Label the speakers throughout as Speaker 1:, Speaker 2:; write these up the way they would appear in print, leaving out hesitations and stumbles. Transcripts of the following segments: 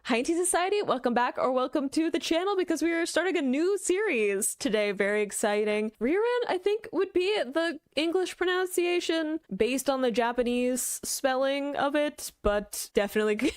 Speaker 1: Hi, Tea Society. Welcome back or welcome to the channel because we are starting a new series today. Very exciting. Frieren, I think, would be the English pronunciation based on the Japanese spelling of it, but definitely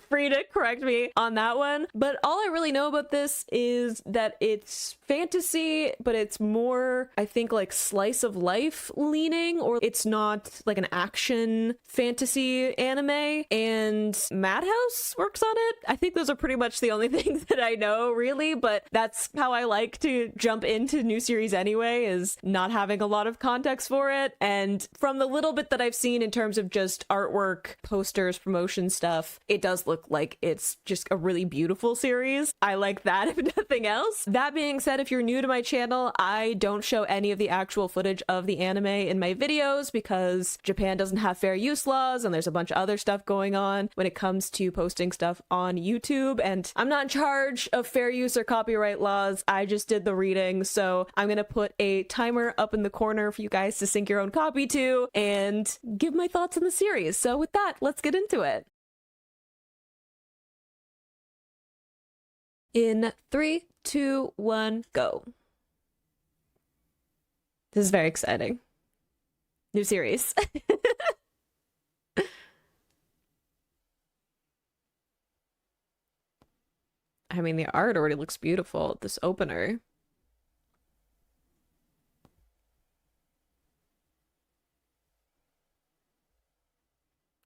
Speaker 1: free to correct me on that one. But all I really know about this is that it's fantasy, but it's more, I think, like slice of life leaning, or it's not like an action fantasy anime. And Madhouse works on it. I think those are pretty much the only things that I know, really, but that's how I like to jump into new series anyway, is not having a lot of context for it. And from the little bit that I've seen in terms of just artwork, posters, promotion stuff, it does look like it's just a really beautiful series. I like that, if nothing else. That being said, if you're new to my channel, I don't show any of the actual footage of the anime in my videos because Japan doesn't have fair use laws and there's a bunch of other stuff going on when it comes to posting stuff on YouTube, and I'm not in charge of fair use or copyright laws. I just did the reading, so I'm gonna put a timer up in the corner for you guys to sync your own copy to and give my thoughts on the series. So with that, let's get into it. In 3, 2, 1, go. This is very exciting. New series. I mean, the art already looks beautiful, this opener.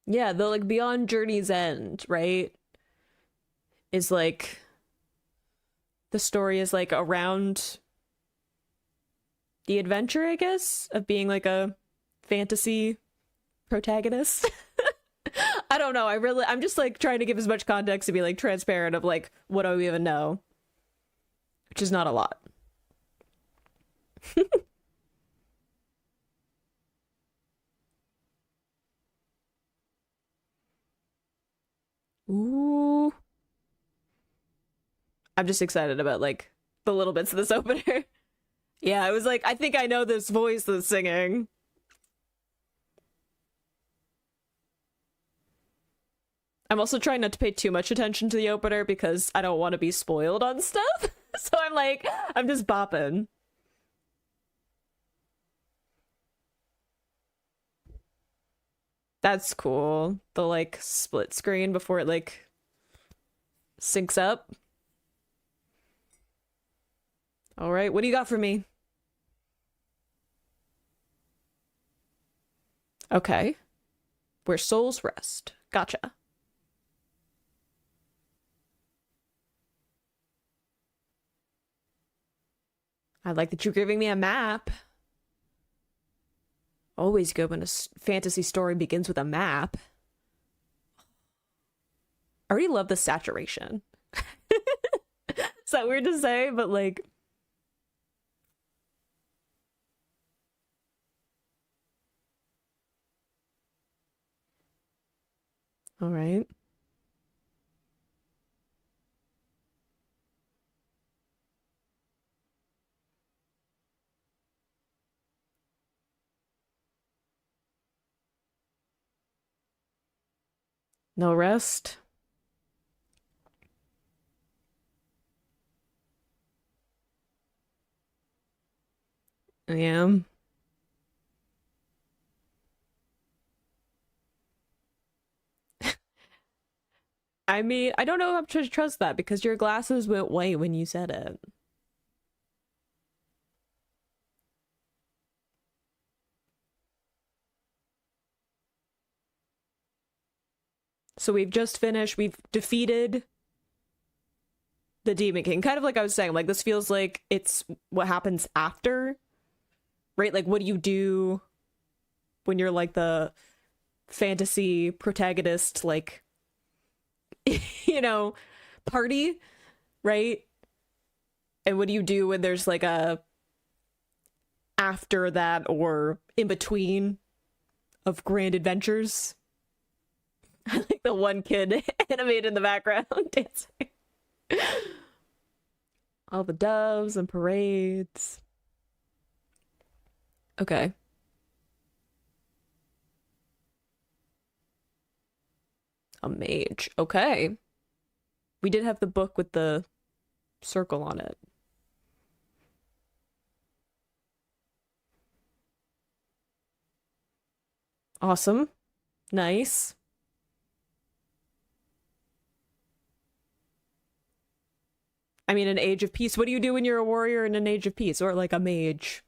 Speaker 1: Yeah, the like Beyond Journey's End, right? Is like the story is like around the adventure, I guess, of being like a fantasy protagonist. I don't know. I'm just like trying to give as much context to be like transparent of like what do we even know, which is not a lot. Ooh. I'm just excited about like the little bits of this opener. Yeah, I was like, I think I know this voice that's singing. I'm also trying not to pay too much attention to the opener because I don't want to be spoiled on stuff. So I'm like, I'm just bopping. That's cool. The like split screen before it like syncs up. All right, what do you got for me? Okay. Where souls rest. Gotcha. I like that you're giving me a map. Always good when a fantasy story begins with a map. I already love the saturation. Is that weird to say? But like, all right. No rest. I am. I mean, I don't know if to trust that because your glasses went white when you said it. So we've just finished, we've defeated the Demon King. Kind of like I was saying, like this feels like it's what happens after, right? Like what do you do when you're like the fantasy protagonist, like, you know, party, right? And what do you do when there's like a after that or in between of grand adventures? I like the one kid animated in the background dancing. All the doves and parades. Okay. A mage. Okay. We did have the book with the circle on it. Awesome. Nice. I mean, an age of peace. What do you do when you're a warrior in an age of peace? Or like a mage?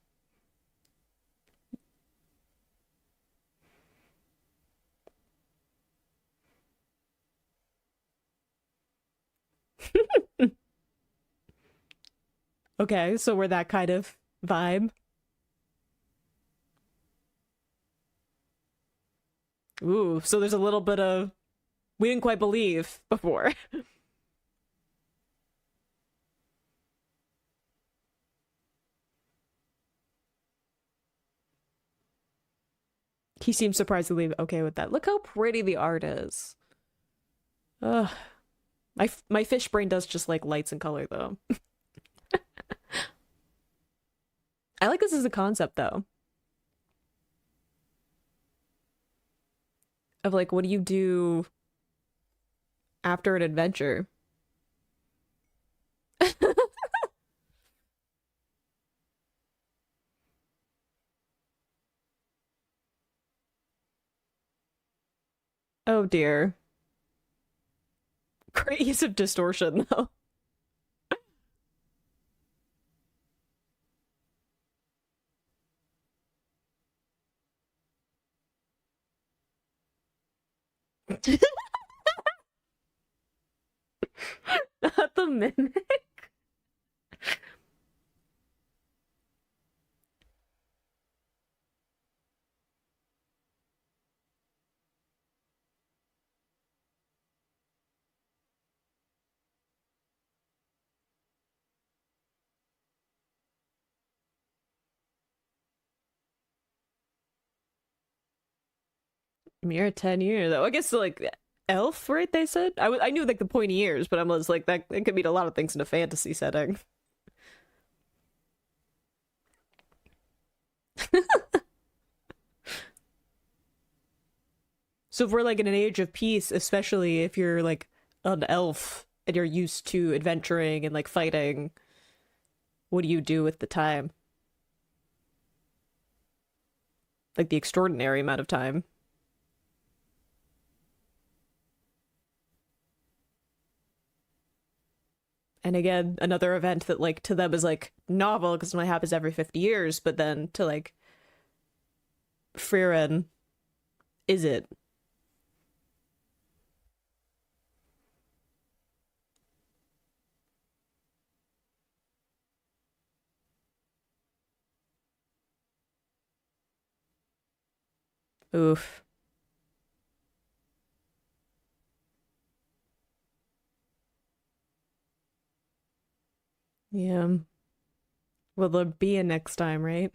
Speaker 1: Okay, so we're that kind of vibe. Ooh, so there's a little bit of we didn't quite believe before. He seems surprisingly okay with that. Look how pretty the art is. Ugh. My fish brain does just like lights and color though. I like this as a concept though. Of like what do you do after an adventure? Oh dear. Great use of distortion though. Not the mimic. Mere 10 years though. I guess like elf, right? They said I knew like the pointy ears, but I was like that it could mean a lot of things in a fantasy setting. So if we're like in an age of peace, especially if you're like an elf and you're used to adventuring and like fighting, what do you do with the time? Like the extraordinary amount of time. And again, another event that like to them is like novel because it only happens every 50 years, but then to like Frieren, is it? Oof. Yeah. Will there be a next time, right?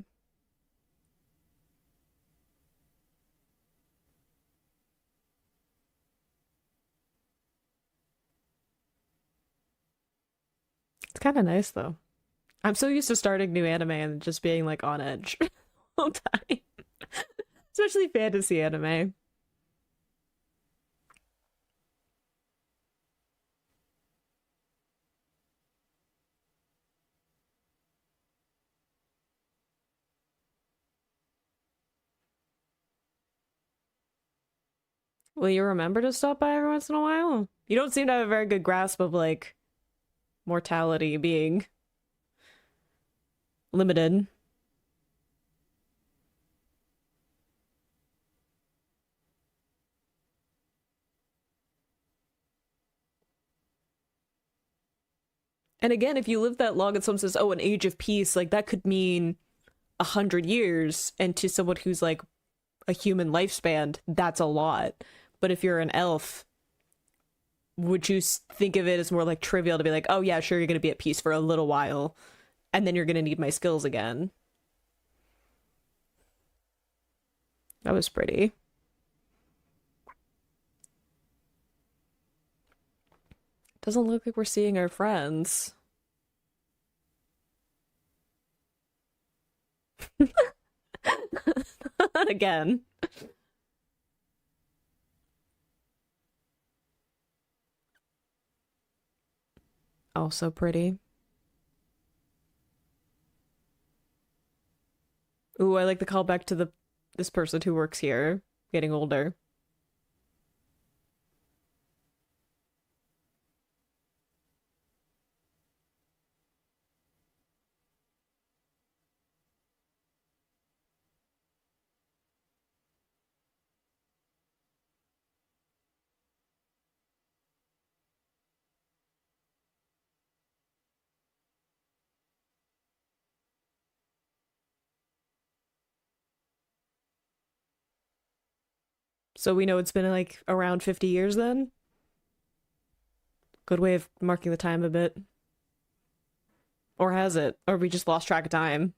Speaker 1: It's kind of nice though. I'm so used to starting new anime and just being like on edge all time, especially fantasy anime. Will you remember to stop by every once in a while? You don't seem to have a very good grasp of like mortality being limited. And again, if you live that long and someone says, "Oh, an age of peace," like that could mean 100 years, and to someone who's like a human lifespan, that's a lot. But if you're an elf, would you think of it as more like trivial to be like, "Oh yeah, sure, you're gonna be at peace for a little while, and then you're gonna need my skills again." That was pretty. Doesn't look like we're seeing our friends. Not again. Also pretty. Ooh, I like the callback to the this person who works here getting older. So we know it's been like around 50 years then. Good way of marking the time a bit. Or has it? Or we just lost track of time.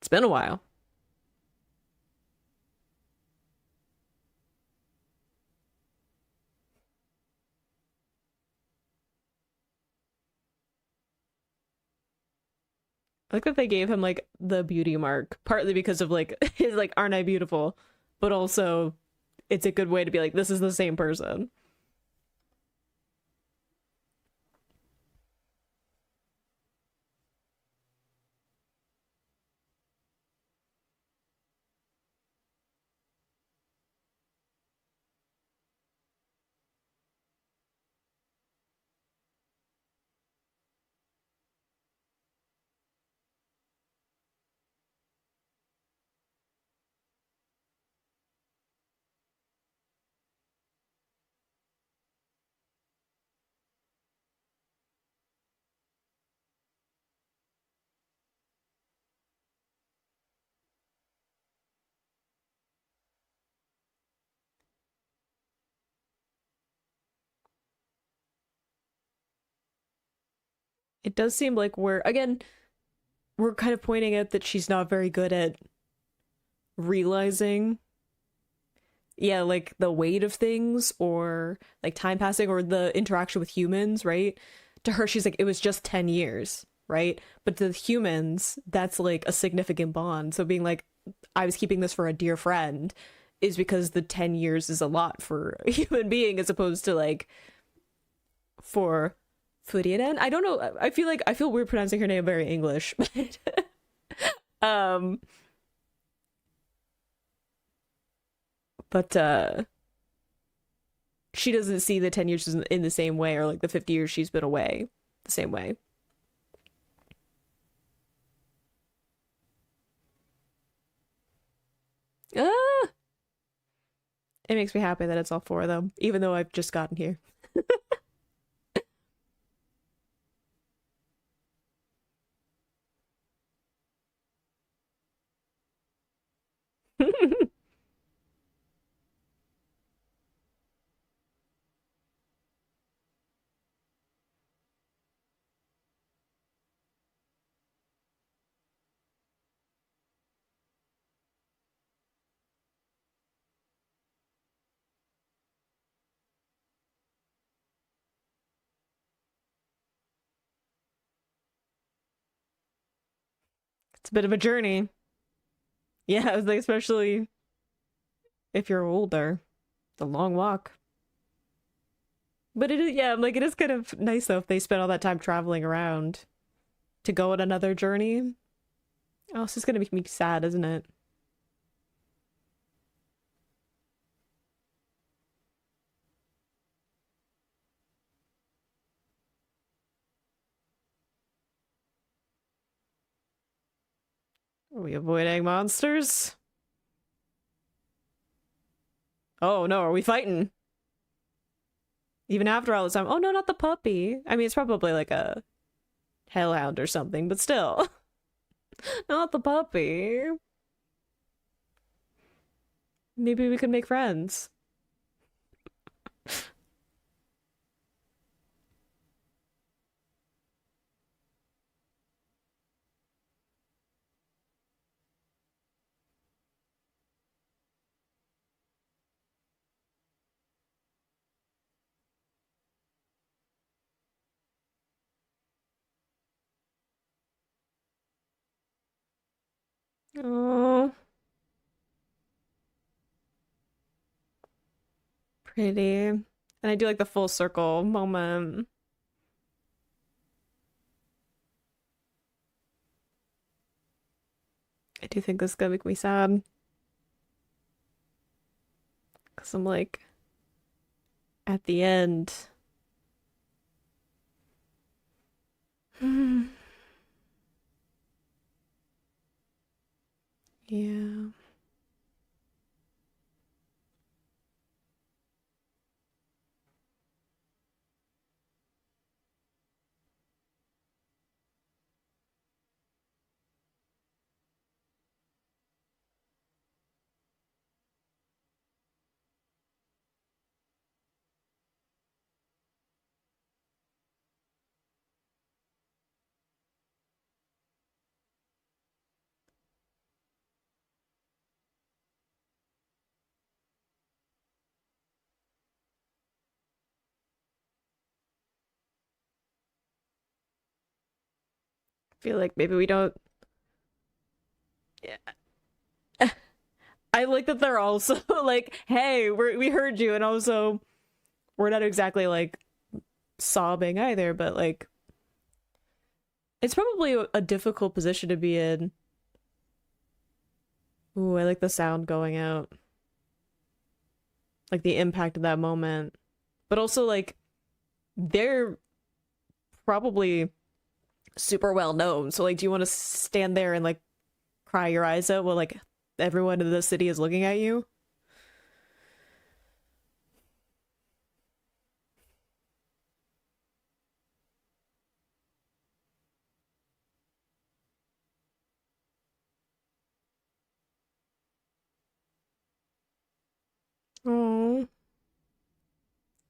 Speaker 1: It's been a while. I like that they gave him like the beauty mark, partly because of like his like aren't I beautiful, but also it's a good way to be like this is the same person. It does seem like we're kind of pointing out that she's not very good at realizing, yeah, like the weight of things or like time passing or the interaction with humans, right? To her, she's like, it was just 10 years, right? But to humans, that's like a significant bond. So being like, I was keeping this for a dear friend is because the 10 years is a lot for a human being as opposed to like for Frieren. I don't know. I feel weird pronouncing her name very English. um but she doesn't see the 10 years in the same way or like the 50 years she's been away the same way. Ah, it makes me happy that it's all four of them, even though I've just gotten here. It's a bit of a journey. Yeah, I was like, especially if you're older, the long walk. But it is, yeah, I'm like, it is kind of nice though if they spend all that time traveling around to go on another journey. Oh, it's just gonna make me sad, isn't it? Are we avoiding monsters? Oh no, are we fighting? Even after all this time? Oh no, not the puppy. I mean, it's probably like a hellhound or something, but still, not the puppy. Maybe we could make friends. Oh, pretty. And I do like the full circle moment. I do think this is gonna make me sad because I'm like, at the end. Yeah. I feel like maybe we don't. Yeah. I like that they're also like, hey, we heard you, and also we're not exactly like sobbing either, but like it's probably a difficult position to be in. Ooh, I like the sound going out, like the impact of that moment. But also like they're probably super well known. So like do you want to stand there and like cry your eyes out while like everyone in the city is looking at you? Oh,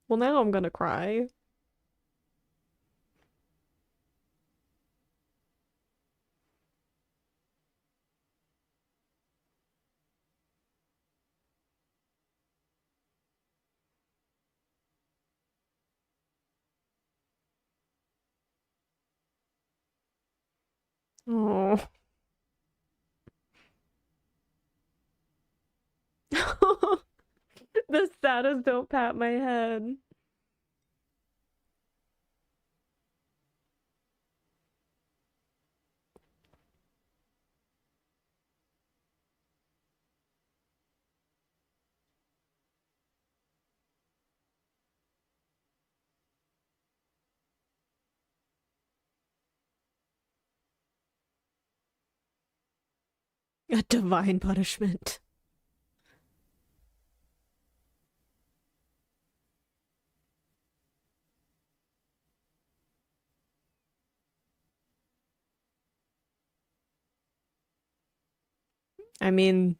Speaker 1: well now I'm gonna cry. Oh. The saddest don't pat my head. A divine punishment. I mean,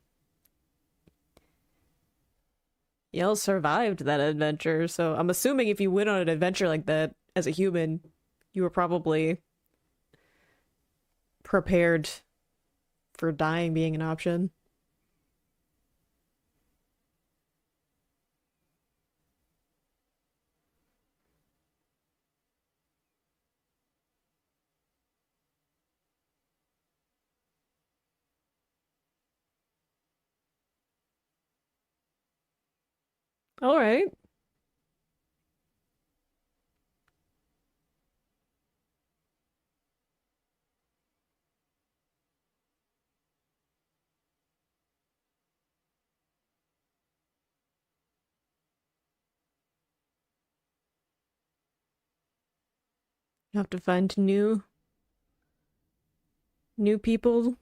Speaker 1: y'all survived that adventure, so I'm assuming if you went on an adventure like that as a human, you were probably prepared for dying being an option. All right. You have to find new people.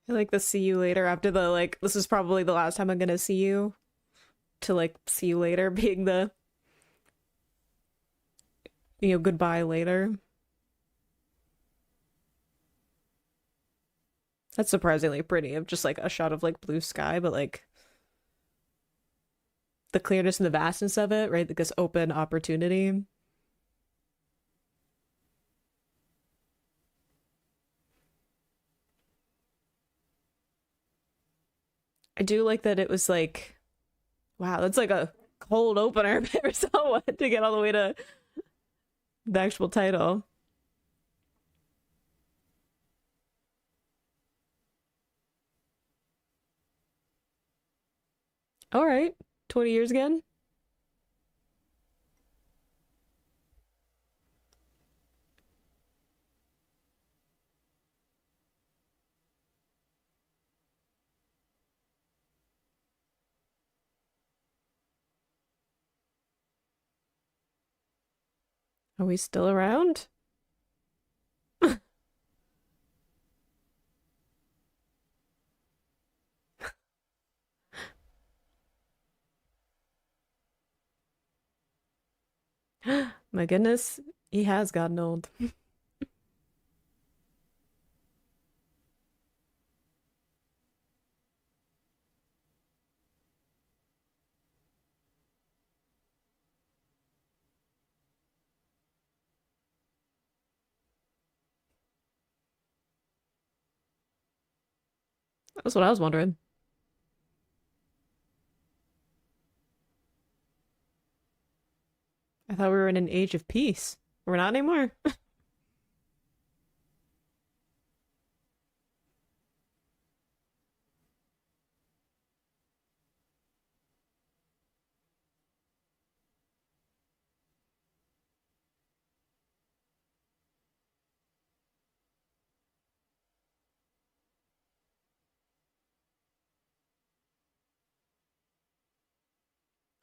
Speaker 1: I like the see you later after the like this is probably the last time I'm gonna see you to like see you later being the goodbye later. That's surprisingly pretty of just like a shot of like blue sky, but like the clearness and the vastness of it, right? Like this open opportunity. do like that it was like, wow, that's like a cold opener for someone to get all the way to the actual title. All right, 20 years again. Are we still around? My goodness, he has gotten old. That's what I was wondering. I thought we were in an age of peace. We're not anymore.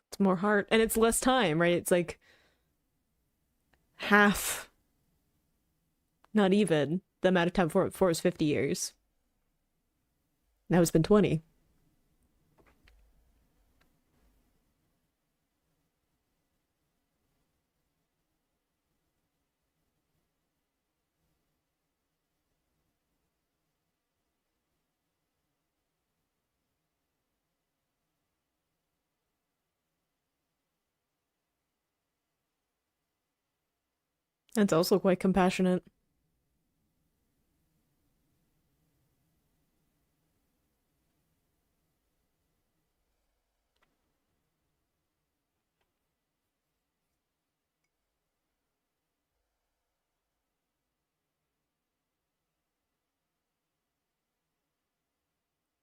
Speaker 1: It's more hard, and it's less time, right? It's like half, not even the amount of time for is 50 years. Now it's been 20. It's also quite compassionate.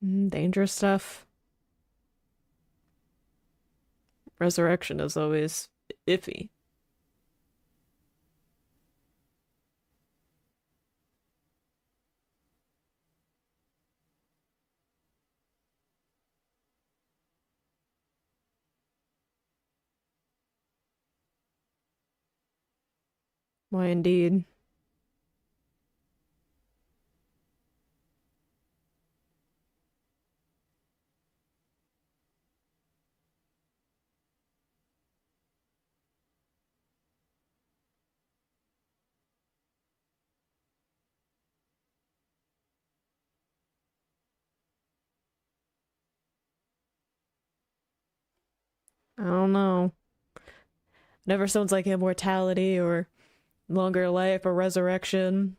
Speaker 1: Dangerous stuff. Resurrection is always iffy. Why, indeed. I don't know. Never sounds like immortality or longer life or resurrection.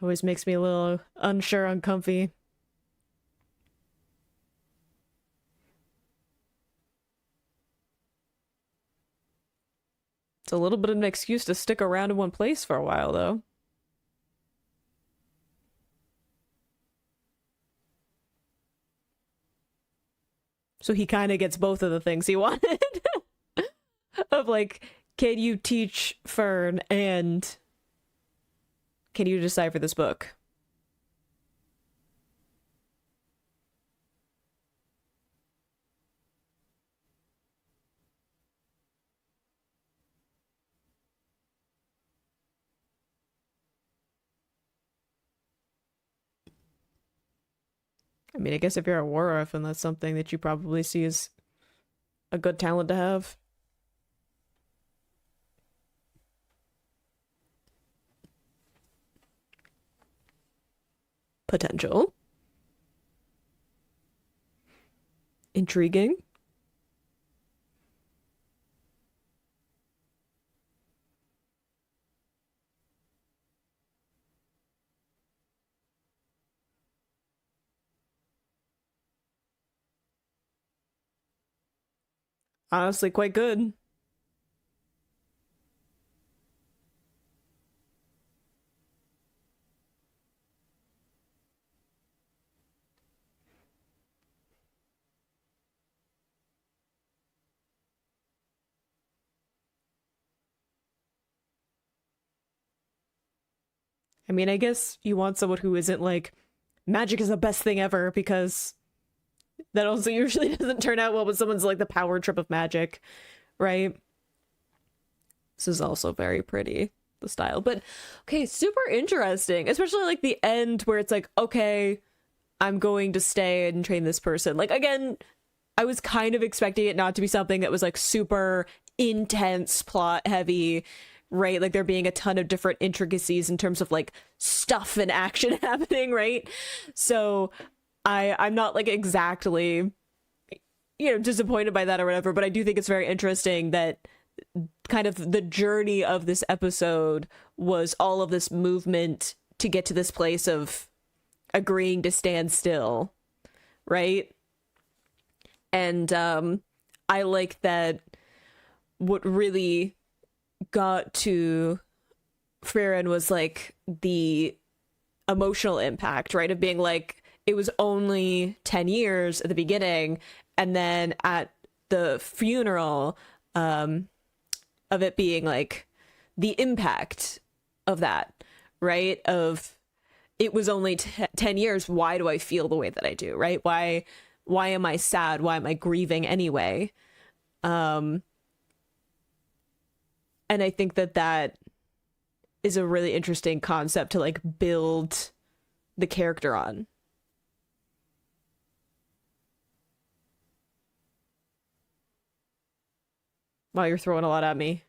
Speaker 1: Always makes me a little unsure, uncomfy. It's a little bit of an excuse to stick around in one place for a while, though. So he kind of gets both of the things he wanted. Of like, can you teach Fern and can you decipher this book? I mean, I guess if you're a war orphan, that's something that you probably see as a good talent to have. Potential. Intriguing. honestly quite good. I mean, I guess you want someone who isn't like, magic is the best thing ever, because that also usually doesn't turn out well when someone's like the power trip of magic, right? This is also very pretty, the style. But okay, super interesting, especially like the end where it's like, okay, I'm going to stay and train this person. Like, again, I was kind of expecting it not to be something that was like super intense, plot heavy, right? Like there being a ton of different intricacies in terms of like stuff and action happening, right? So I'm not like exactly, disappointed by that or whatever, but I do think it's very interesting that kind of the journey of this episode was all of this movement to get to this place of agreeing to stand still, right? And I like that what really got to Frieren was like the emotional impact, right? Of being like, it was only 10 years at the beginning, and then at the funeral, of it being like the impact of that, right? Of it was only 10 years. Why do I feel the way that I do, right? Why am I sad? Why am I grieving anyway? And I think that is a really interesting concept to like build the character on. Wow, you're throwing a lot at me.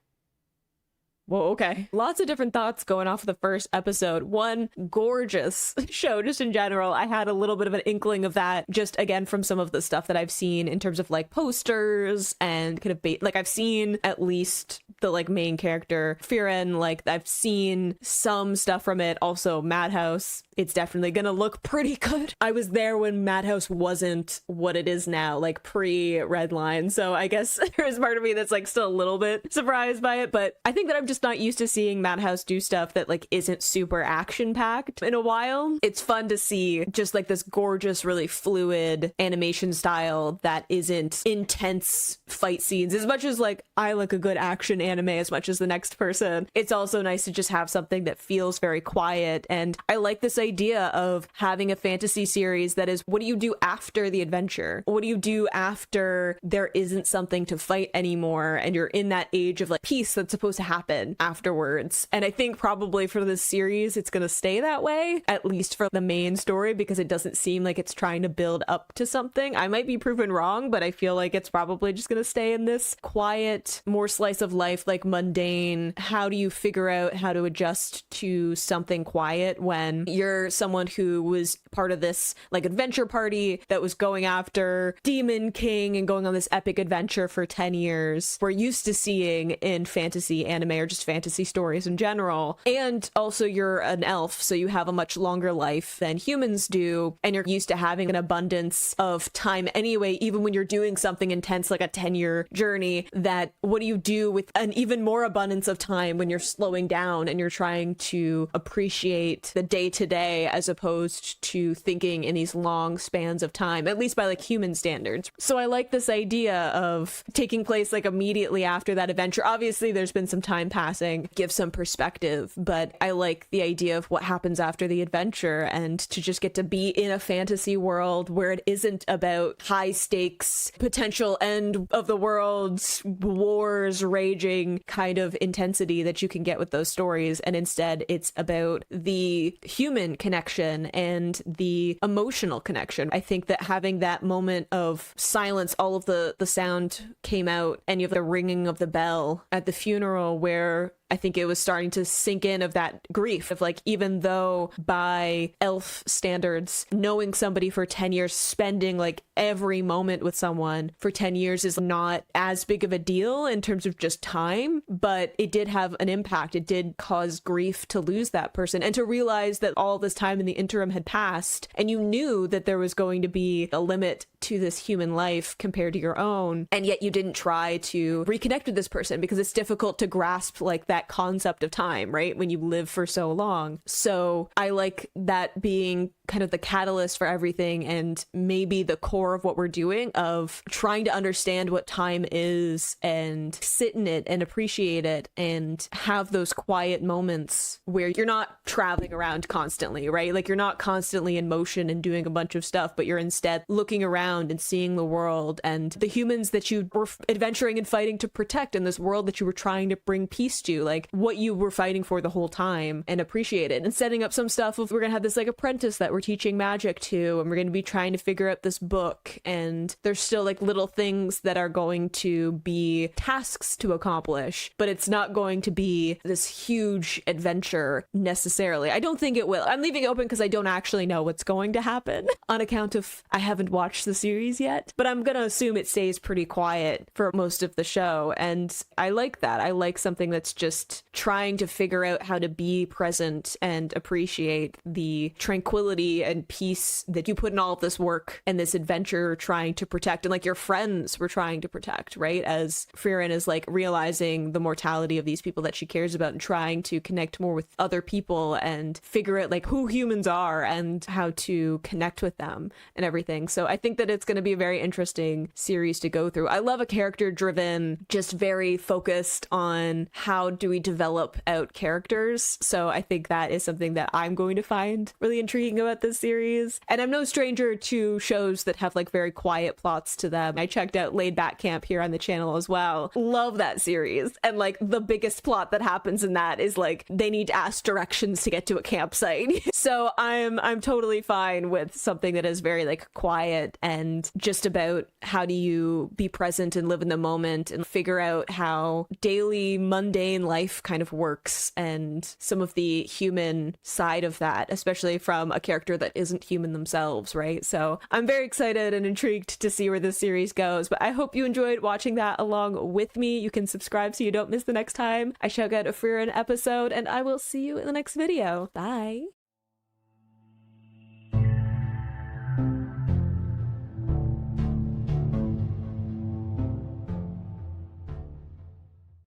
Speaker 1: Whoa, okay. Lots of different thoughts going off of the first episode. One, gorgeous show just in general. I had a little bit of an inkling of that just again from some of the stuff that I've seen in terms of like posters and kind of like I've seen at least the like main character Frieren, like I've seen some stuff from it. Also Madhouse, it's definitely gonna look pretty good. I was there when Madhouse wasn't what it is now, like pre-Red Line, so I guess there's part of me that's like still a little bit surprised by it, but I think that I'm just not used to seeing Madhouse do stuff that like isn't super action packed in a while. It's fun to see just like this gorgeous, really fluid animation style that isn't intense fight scenes as much as like I like a good action anime as much as the next person. It's also nice to just have something that feels very quiet, and I like this idea of having a fantasy series that is, what do you do after the adventure? What do you do after there isn't something to fight anymore and you're in that age of like peace that's supposed to happen afterwards? And I think probably for this series it's going to stay that way, at least for the main story, because it doesn't seem like it's trying to build up to something. I might be proven wrong, but I feel like it's probably just going to stay in this quiet, more slice of life, like mundane, how do you figure out how to adjust to something quiet when you're someone who was part of this like adventure party that was going after Demon King and going on this epic adventure for 10 years. We're used to seeing in fantasy anime or just fantasy stories in general. And also you're an elf, so you have a much longer life than humans do, and you're used to having an abundance of time anyway, even when you're doing something intense like a 10-year journey. That what do you do with an even more abundance of time when you're slowing down and you're trying to appreciate the day-to-day as opposed to thinking in these long spans of time, at least by like human standards. So I like this idea of taking place like immediately after that adventure. Obviously there's been some time passing, give some perspective, but I like the idea of what happens after the adventure and to just get to be in a fantasy world where it isn't about high stakes, potential end of the world, wars raging kind of intensity that you can get with those stories. And instead it's about the human connection and the emotional connection. I think that having that moment of silence, all of the sound came out, and you have the ringing of the bell at the funeral where I think it was starting to sink in of that grief of like, even though by elf standards, knowing somebody for 10 years, spending like every moment with someone for 10 years is not as big of a deal in terms of just time, but it did have an impact. It did cause grief to lose that person and to realize that all this time in the interim had passed, and you knew that there was going to be a limit to this human life compared to your own, and yet you didn't try to reconnect with this person because it's difficult to grasp like that concept of time, right, when you live for so long. So I like that being kind of the catalyst for everything, and maybe the core of what we're doing, of trying to understand what time is and sit in it and appreciate it and have those quiet moments where you're not traveling around constantly, right? Like you're not constantly in motion and doing a bunch of stuff, but you're instead looking around and seeing the world and the humans that you were adventuring and fighting to protect in this world that you were trying to bring peace to, like what you were fighting for the whole time, and appreciate it. And setting up some stuff of, we're gonna have this like apprentice that we're teaching magic to, and we're gonna be trying to figure out this book, and there's still like little things that are going to be tasks to accomplish, but it's not going to be this huge adventure necessarily. I don't think it will. I'm leaving it open because I don't actually know what's going to happen on account of I haven't watched the series yet, but I'm gonna assume it stays pretty quiet for most of the show, and I like that. I like something that's just trying to figure out how to be present and appreciate the tranquility and peace that you put in all of this work and this adventure trying to protect, and like your friends were trying to protect, right? As Frieren is like realizing the mortality of these people that she cares about and trying to connect more with other people and figure out like who humans are and how to connect with them and everything. So I think that it's going to be a very interesting series to go through. I love a character driven, just very focused on how do we develop out characters. So I think that is something that I'm going to find really intriguing about this series. And I'm no stranger to shows that have like very quiet plots to them. I checked out Laid Back Camp here on the channel as well. Love that series. And like the biggest plot that happens in that is like they need to ask directions to get to a campsite. So I'm totally fine with something that is very like quiet and just about how do you be present and live in the moment and figure out how daily mundane life kind of works and some of the human side of that, especially from a character that isn't human themselves, right? So I'm very excited and intrigued to see where this series goes, but I hope you enjoyed watching that along with me. You can subscribe so you don't miss the next time I check out a Frieren episode, and I will see you in the next video. Bye!